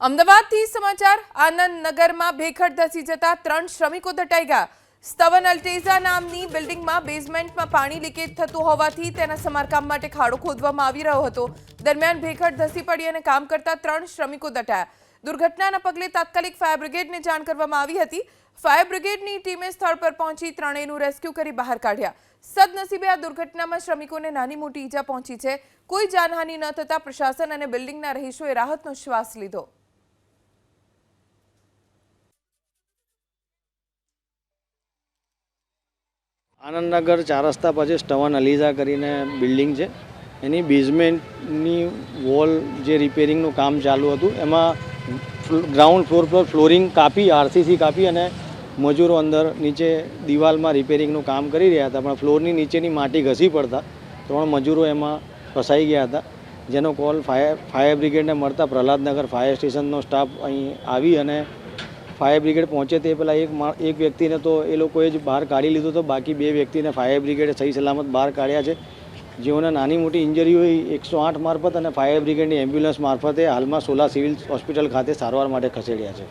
અમદાવાદથી સમાચાર આનંદનગરમાં ભેખડ ધસી જતા 3 શ્રમિકો દટાઈ ગયા। સ્તવન અલ્ટેઝા નામની બિલ્ડિંગમાં બેઝમેન્ટમાં પાણી લીકેજ થતું હોવાથી તેના સમારકામ માટે ખાડો ખોદવામાં આવી રહ્યો હતો। દરમિયાન ભેખડ ધસી પડી અને કામ કરતા 3 શ્રમિકો દટાયા। દુર્ઘટનાના પગલે તાત્કાલિક ફાયર બ્રિગેડને જાણ કરવામાં આવી હતી। ફાયર બ્રિગેડની ટીમે સ્થળ પર પહોંચી ત્રણેયનું રેસ્ક્યુ કરી બહાર કાઢ્યા। સદનસીબે આ દુર્ઘટનામાં શ્રમિકોને નાની મોટી ઈજા પહોંચી છે। કોઈ જાનહાનિ ન થતા પ્રશાસન અને બિલ્ડિંગના રહીશોએ રાહતનો શ્વાસ લીધો। આનંદનગર 4 રસ્તા પછી સ્તવન અલીઝા કરીને બિલ્ડિંગ છે, એની બેઝમેન્ટની વોલ જે રિપેરિંગનું કામ ચાલુ હતું એમાં ગ્રાઉન્ડ ફ્લોર પર ફ્લોરિંગ કાપી આરસીસી કાપી અને મજૂરો અંદર નીચે દિવાલમાં રિપેરિંગનું કામ કરી રહ્યા હતા, પણ ફ્લોરની નીચેની માટી ઘસી પડતા 3 મજૂરો એમાં ફસાઈ ગયા હતા, જેનો કોલ ફાયર બ્રિગેડને મળતા પ્રહલાદનગર ફાયર સ્ટેશનનો સ્ટાફ અહીં આવી અને ફાયર બ્રિગેડ પહોંચે તે પહેલાં એક વ્યક્તિને તો એ લોકોએ જ બહાર કાઢી લીધો હતો, બાકી 2 વ્યક્તિને ફાયર બ્રિગેડે સહી સલામત બહાર કાઢ્યા છે, જેઓને નાની મોટી ઇન્જરી હોય 108 મારફત અને ફાયર બ્રિગેડની એમ્બ્યુલન્સ મારફતે હાલમાં સોલા સિવિલ હોસ્પિટલ ખાતે સારવાર માટે ખસેડ્યા છે।